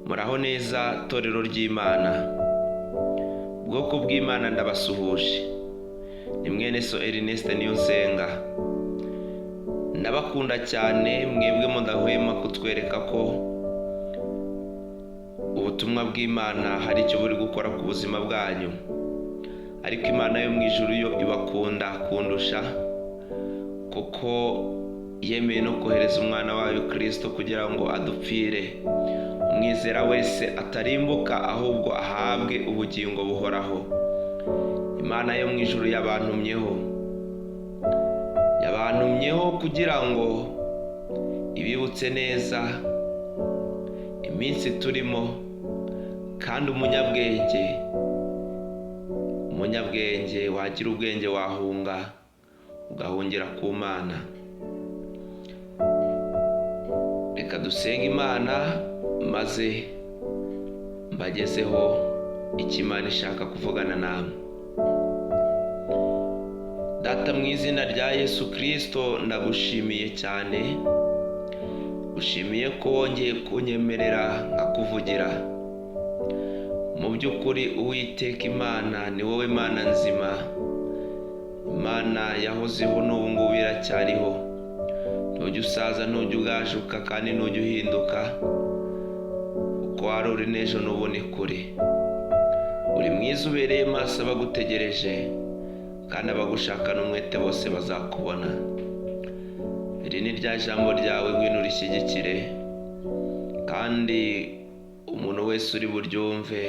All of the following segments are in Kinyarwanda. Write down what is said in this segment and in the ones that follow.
Muraho neza torero ry'Imana, ubwoko bw'Imana ndabasuhuje. Ni mwene so Ernest Niyonsenga. Ndabakunda cyane mwebwe mudahwema kutwereka ko ubutumwa bw'Imana hari icyo buri gukora ku buzima bwanyu, ariko Imana yo mu ijuru yo ibakunda kundusha, kuko yemeye no kohereza umwana wayo Kristo kugira ngo adupfire. Umwizera wese atarimbuka, ahubwo ahabwe ubugingo buhoraho. Imana yo mu ijuru yabantumyeho kugira ngo ibibutse neza iminsi turimo, kandi umunyabwenge wagira ubwenge wahunga ugahungira ku Mana. Reka dusenge Imana maze mbagezeho icyo Imana ishaka kuvugana namwe. Data, mu izina rya Yesu Kristo ndagushimiye cyane, ushimiye ko wongeye kunyemerera nkakuvugira. Mu by'ukuri Uwiteka Imana ni wowe Mana nzima, Imana yahozeho n'ubu ngubu iracyariho. Ntujya usaza, ntujya ugajuka, kandi ntujya uhinduka. Uko wari uri n'ejo n'ubu ni kuri. Uri mwiza, ubereye maso abagutegereje, kandi abagushakana umwete bose bazakubona. Iri ni rya jambo ryawe, ngwino urishyigikire, kandi umuntu wese uri buryumve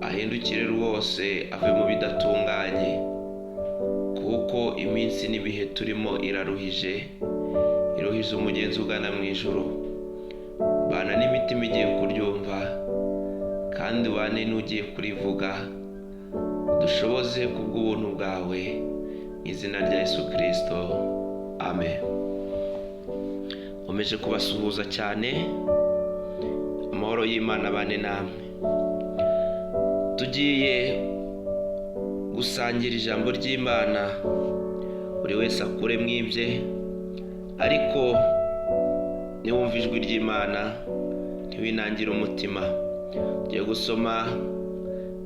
ahindukire rwose ave mu bidatunganye, kuko iminsi n'ibihe turimo iruhije umugenzi ugana mu ijuru. Bana n'imitima igiye kuryumva, kandi bane n'ugiye kurivuga, dushoboze kubw'ubuntu bwawe, mu izina rya Yesu Kristo, amen. Nkomeje kubasuhuza cyane, amahoro y'Imana bane namwe. Tugiye gusangira ijambo ry'Imana, buri wese akure mu ibye, ariko niwumva ijwi ry'Imana ntiwinangire umutima. Tugiye gusoma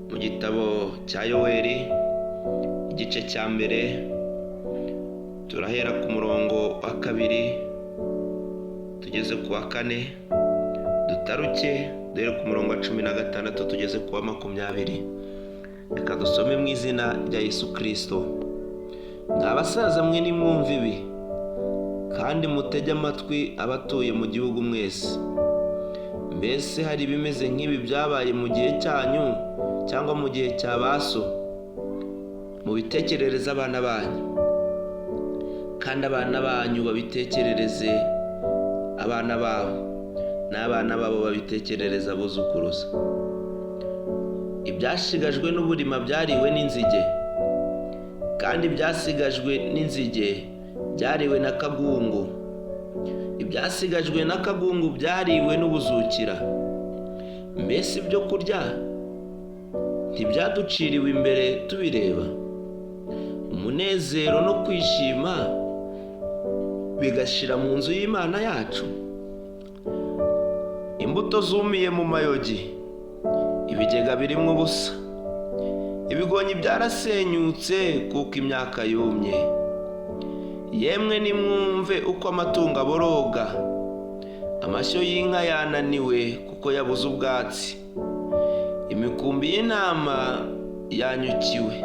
mu gitabo cya Yoweli, igice cya mbere, turahera ku murongo wa 2 tugeze ku wa 4, dutaruke duhere ku murongo wa 16 tugeze ku wa 20. Reka dusome mu izina rya Yesu Kristo. Mwabasaza mwe nimwumve ibi, kandi mutege amatwi abatuye mu gihugu mwese. Mbese hari ibimeze nk'ibi byabaye mu gihe cyanyu, cyangwa mu gihe cya baso? Mubitekerereze abana banyu, kandi abana banyu babitekerereze abana babo, n'abana babo babitekerereza abuzukuruza. Ibyasigajwe n'uburima byariwe n'inzige, kandi ibyasigajwe n'inzige byariwe na kagungu. Ibyasigajwe na kagungu byariwe n'ubuzukira. Mbese ibyo kurya ntibyaduciriwe imbere tubireba? Umunezero no kwishima bigashira mu nzu y'Imana yacu. Imbuto zumiye mu mayogi, ibigega birimo ubusa, ibigonyi byarasenyutse kuko imyaka yumye. Yemwe nimwumve uko amatungo aboroga, amashyo y'inka yananiwe kuko yabuze ubwatsi, imikumbi y'intama yanyukiwe.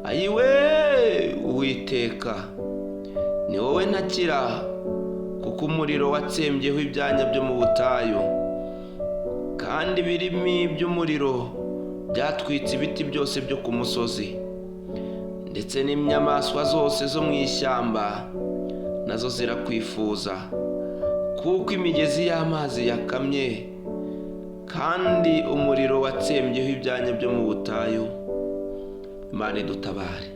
Ayiwe Uwiteka, ni wowe ntakira, kuko umuriro watsembyeho ibyanya byo mu butayu, kandi ibirimi by'umuriro byatwitse ibiti byose byo ku musozi. Ndetse n'inyamaswa zose zo mu ishyamba nazo zirakwifuza, kuko imigezi y'amazi yakamye, kandi umuriro watsembyeho ibyanya byo mu butayu. Imana idutabare.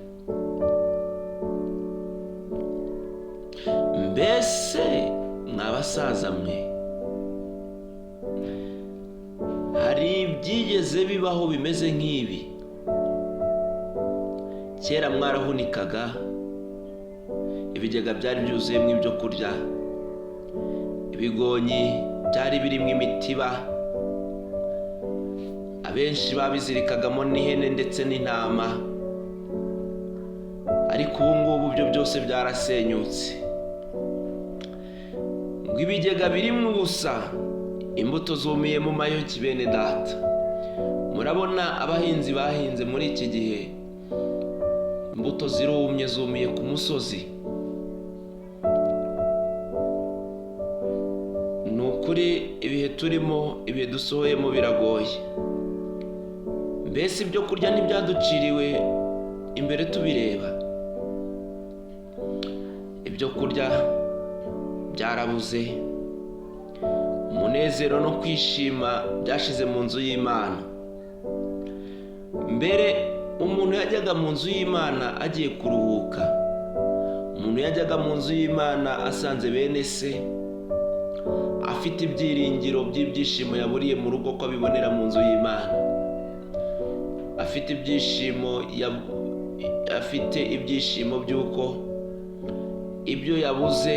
Mbese mwabasaza mwe, hari ibyigeze bibaho bimeze nk'ibi? Kera mwarahunikaga, ibigega byari byuzuyemo ibyo kurya, ibigonyi byari birimo imitiba, abenshi babizirikagamo n'ihene ndetse n'intama, ariko ubu ngubu byo byose byarasenyutse. Ngo ibigega birimo ubusa, imbuto zumiye mu mayogi. Bene data, murabona abahinzi bahinze muri iki gihe, imbuto zirumye, zumiye ku musozi. Ni ukuri ibihe turimo, ibihe dusohoyemo biragoye. Mbese ibyo kurya ntibyaduciriwe imbere tubireba. Ibyo kurya byarabuze, umunezero no kwishima byashize mu nzu y'Imana. Mbere umuntu yajyaga mu nzu y'Imana agiye kuruhuka, umuntu yajyaga mu nzu y'Imana asanze bene se, afite ibyiringiro by'ibyishimo yaburiye mu rugo ko abibonera mu nzu y'Imana, afite ibyishimo by'uko ibyo yabuze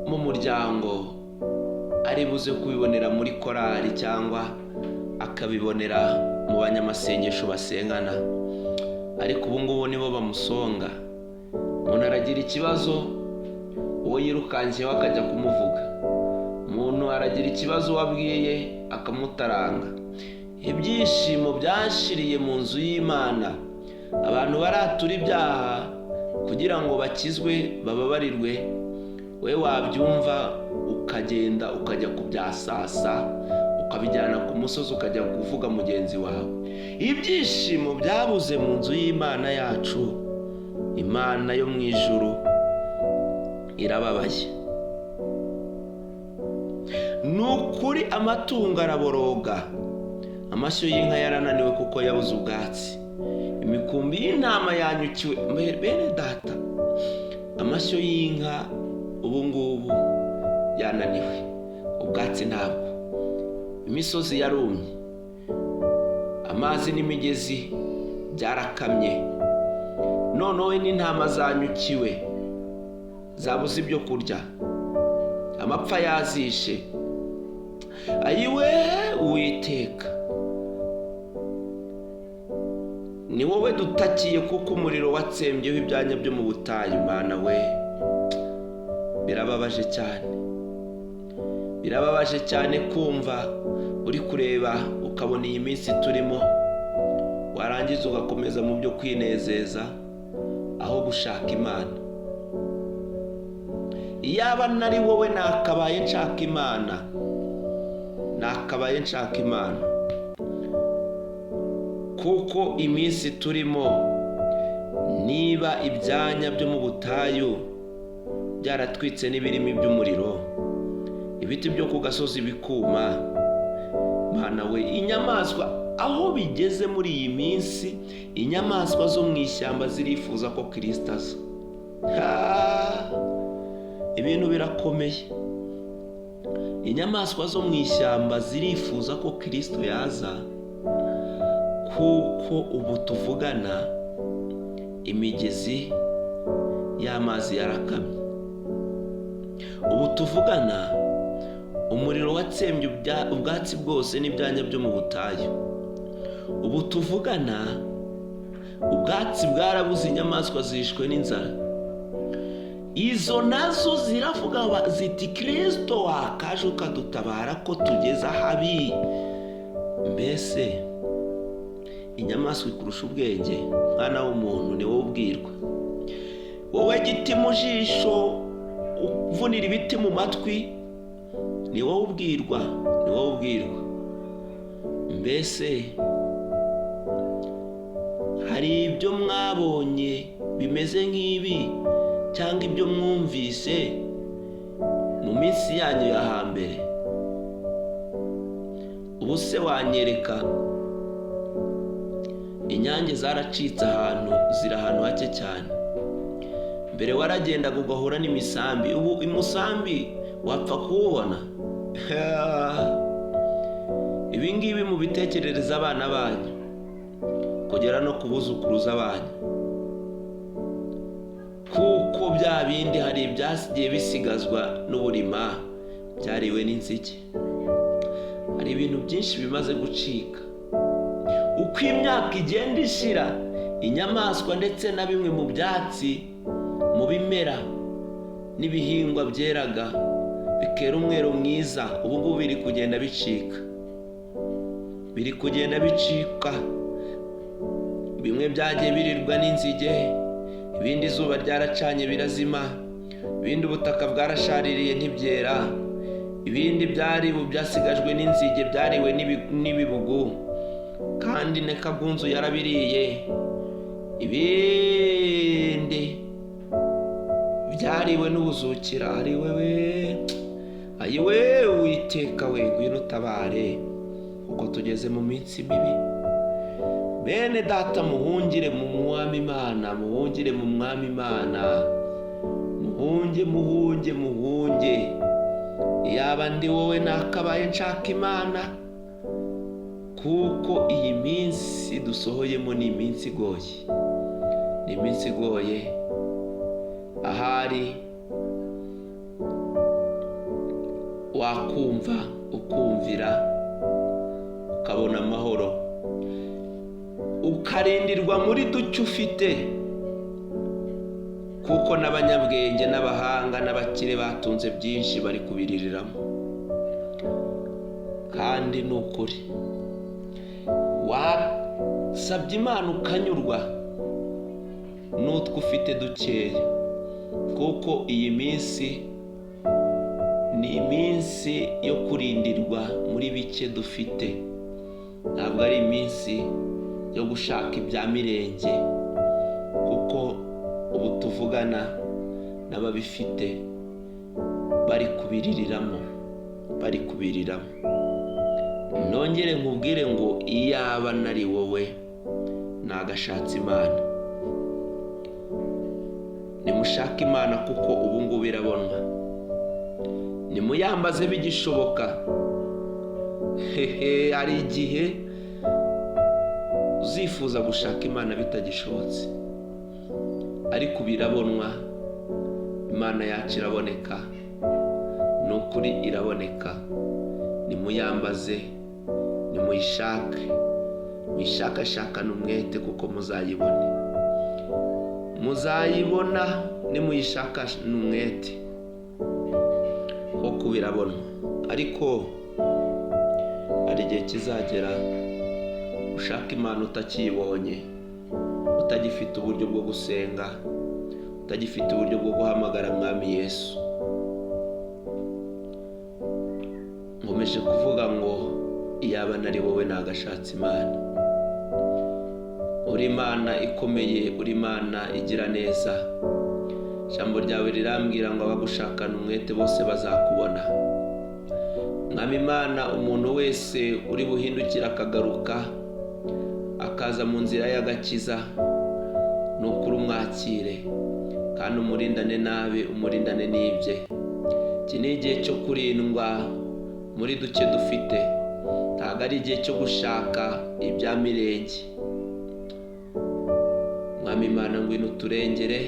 mu muryango ari buze kubibonera muri korali cyangwa akabibonera mu banyamasengesho basengana. Ariko ubu ngubu nibo bamusonga. Umuntu aragira ikibazo, uwo yirukankiyeho akajya kumuvuga. Umuntu aragira ikibazo wabwiye akamutaranga. Ibyishimo byashiriye mu nzu y'Imana. Abantu baratura ibyaha kugira ngo bakizwe, bababarirwe. We wabyumva ukagenda ukajya kubyasasa, ukabijyana ku musozi ukajya kuvuga mugenzi wawe. Ibyishimo byabuze mu nzu y'Imana yacu. Imana yo mu ijuru irababaye. Ni ukuri amatungo araboroga, amashyo y'inka yarananiwe kuko yabuze ubwatsi, imikumbi y'intama yanyukiwe. Bene data, amashyo y'inka ubu ngubu yananiwe, ubwatsi ntabwo, imisozi yarumye, amazi n'imigezi byarakamye. None we n'intama zanyukiwe, zabuze ibyo kurya, amapfa yazishe. Ayiwe Uwiteka, ni wowe dutakiye kuko umuriro watsembyeho ibyanya byo mu butayu. Mana we, birababaje cyane, birababaje cyane kumva uri kureba ukabona iyi minsi turimo, warangiza ugakomeza mu byo kwinezeza aho gushaka Imana. Iyaba nari wowe nakabaye nshaka Imana, nakabaye nshaka Imana, kuko iminsi turimo, niba ibyanya byo mu butayu byaratwitse n'ibirimi by'umuriro, ibiti byo ku gasozi bikuma, Mana we, inyamaswa aho bigeze muri iyi minsi, inyamaswa zo mu ishyamba zirifuza ko Kristo aza. Ibintu birakomeye. Inyamaswa zo mu ishyamba zirifuza ko Kristo yaza, kuko ubu tuvugana imigezi y'amazi yarakamye. Ubu tuvugana umuriro watsembye ubwatsi bwose n'ibyanya byo mu butayu. Ubu tuvugana ubwatsi bwarabuze, inyamaswa zishwe n'inzara. Izo nazo ziravuga ziti, Kristo wakaje ukadutabara ko tugeze ahabi. Mbese inyamaswa ikurusha ubwenge? Mwana w'umuntu, ni wowe ubwirwa. Wowe giti mu jisho uvunira ibiti mu matwi, ni wowe ubwirwa, ni wowe ubwirwa. Mbese hari ibyo mwabonye bimeze nk'ibi, cyangwa ibyo mwumvise mu minsi yanyu ya hambere? Ubu se wanyereka? Inyange zaracitse ahantu, ziri ahantu hake cyane. Mbere waragendaga ugahura n'imisambi, ubu umusambi wapfa kuwubona? Ibi ngibi mubitekerereza abana banyu, kugera no kubuzukuruza banyu, kuko kuko bya bindi hari ibyasigiye bisigazwa n'uburima byariwe n'inzige. Hari ibintu byinshi bimaze gucika. Uko imyaka igenda ishira, inyamaswa ndetse na bimwe mu byatsi, mu bimera n'ibihingwa byeraga bikera umwero mwiza, ubu ngubu biri kugenda bicika. Bimwe byagiye birirwa n'inzige, ibindi izuba ryaracanye birazima, ibindi ubutaka bwarashaririye ntibyera, ibindi byasigajwe n'inzige byariwe n'ibibugu kandi n'akagunzu yarabiriye, ibindi byariwe n'ubuzukira. Ayiwe Uwiteka we, ngwino utabare kuko tugeze mu minsi mibi. Bene data, muhungire mu mwami Imana, muhungire mu mwami Imana, muhunge. Yaba ndi wowe nakabaye nshaka Imana, kuko iyi minsi dusohoyemo ni iminsi igoye. Ahari wakumva ukumvira ukabona amahoro, ukarindirwa muri duke ufite, kuko n'abanyabwenge n'abahanga n'abakire batunze byinshi bari kubiririramo. Kandi ni ukuri, wasabye Imana ukanyurwa n'utwo ufite dukeya, kuko iyi minsi ni iminsi yo kurindirwa muri bike dufite. Ntabwo ari iminsi yo gushaka ibya mirenge, kuko ubu tuvugana n'ababifite bari kubiriramo. Nongere nkubwire ngo iyaba nari wowe nagashatse Imana. Nimushake Imana kuko ubu ngubu irabonwa. Nimuyambaze bigishoboka. Hari igihe uzifuza gushaka Imana bitagishobotse, ariko birabonwa. Imana yacu iraboneka, ni ukuri iraboneka. Nimuyambaze, nimuyishake, muyishakashakane umwete, kuko muzayibona nimuyishakane umwete, kuko birabonwa. Ariko hari igihe kizagera ushaka Imana utakiyibonye, utagifite uburyo bwo gusenga, utagifite uburyo bwo guhamagara Mwami Yesu. Nkomeje kuvuga ngo iyaba nari wowe nagashatse Imana. Uri Imana ikomeye, uri Imana igira neza. Ijambo ryawe rirambwira ngo abagushakana umwete bose bazakubona. Mwami Imana, umuntu wese uri buhindukira akagaruka akaza mu nzira y'agakiza, ni ukuri umwakire kandi umurindane nabi, umurindane n'ibye. Iki ni igihe cyo kurindwa muri duke dufite, ntabwo ari igihe cyo gushaka ibya mirenge. Mwami Imana, ngwino uturengere,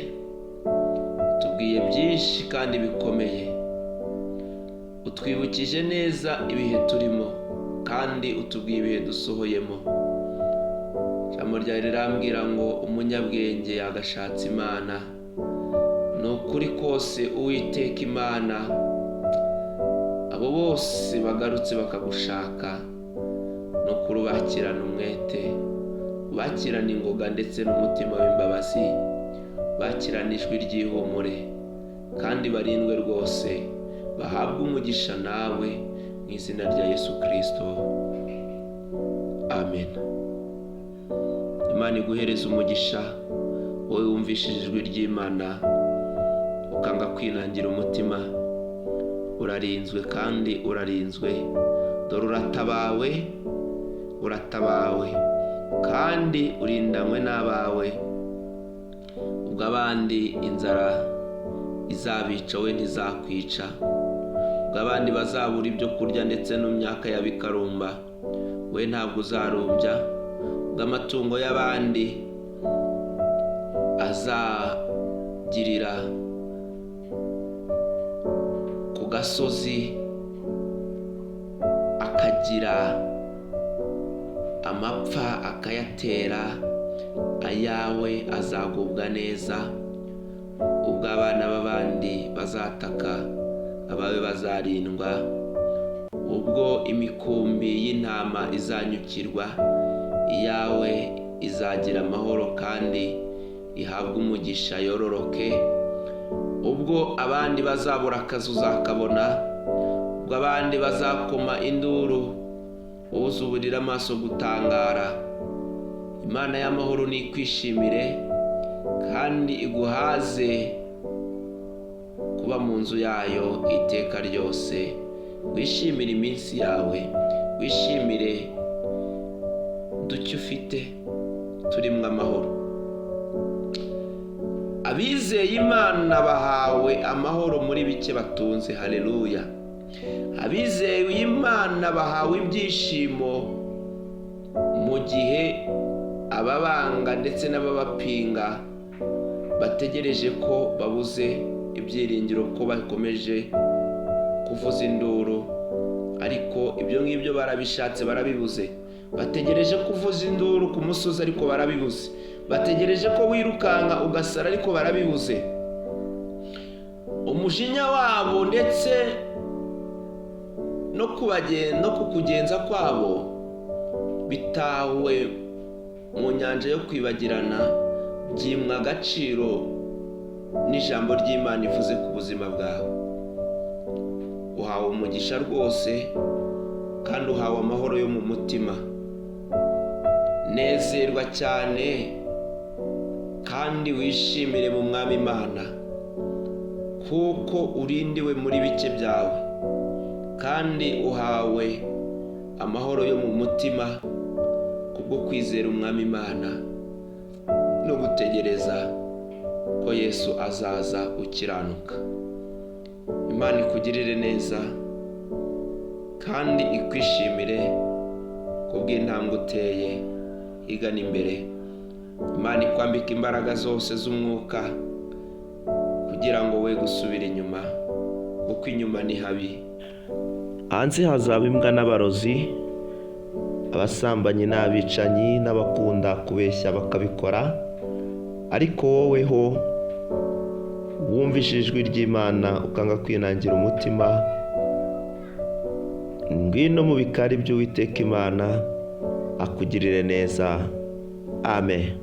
utubwiye byinshi kandi bikomeye, utwibukije neza ibihe turimo kandi utubwiye ibihe dusohoyemo. Ijambo ryawe rirambwira ngo umunyabwenge yagashatse Imana. Ni ukuri kose Uwiteka Imana, abo bose bagarutse bakagushaka, ni ukuri ubakirana umwete, ubakirana ingoga ndetse n'umutima w'imbabazi, bakirana ijwi ry'ihumure, kandi barindwe rwose, bahabwe umugisha nawe mu izina rya Yesu Kristo. Amen. Imana iguhereze umugisha, wowe wumvishije ijwi ry'Imana ukanga kwinangira umutima. Urarinzwe kandi urarinzwe. Dore uratabawe kandi urindanywe n'abawe. Ubwo abandi inzara izabica, we ntizakwica. Ubwo abandi bazabura ibyo kurya ndetse n'imyaka yabikarumba, we ntabwo uzarumbya. Ubwo amatungo y'abandi azagirira gasozi akagira amapfa akayatera, ayawe azagubwa neza. Ubwo abana b'abandi bazataka, abawe bazarindwa. Ubwo imikumbi y'intama izanyukirwa, iyawe izagira amahoro kandi ihabwe umugisha yororoke. Ubwo abandi bazabura akazi uzakabona, ubwo abandi bazakoma induru uzuburira amaso gutangara. Imana y'amahoro nikwishimire kandi iguhaze kuba mu nzu yayo iteka ryose. Wishimire iminsi yawe, wishimire duke ufite turimwo amahoro. Abizeye Imana bahawe amahoro muri bike batunze. Haleluya. Abizeye Imana bahawe ibyishimo mu gihe ababanga ndetse n'ababapinga bategereje ko babuze ibyiringiro, ko bakomeje kuvuza induru, ariko ibyo ngibyo barabishatse barabibuze. Bategereje kuvuza induru ku musozi ariko barabibuze. Bategereje ko wirukanka ugasara ariko barabibuze. Umujinya wabo ndetse no kukugenza kwabo bitawe mu nyanja yo kwibagirana, byimwa agaciro n'ijambo ry'Imana ivuze ku buzima bwawe. Uhawe umugisha rwose kandi uhawe amahoro yo mu mutima. Nezerwa cyane kandi wishimire mu Mwami Imana, kuko urindiwe muri bike byawe kandi uhawe amahoro yo mu mutima kubwo kwizera Umwami Imana no gutegereza ko Yesu azaza ukiranuka. Imana ikugirire neza kandi ikwishimire kubw'intambwe uteye igana imbere. Imana ikwambika imbaraga zose z'umwuka kugira ngo we gusubira inyuma, kuko inyuma ni habi. Hanze hazaba imbwa n'abarozi, abasambanyi n'abicanyi n'abakunda kubeshya bakabikora, ariko wowe ho wumvise ijwi ry'Imana ukanga kwinangira umutima, ngwino mu bikari by'Uwiteka Imana akugirire neza. Amen.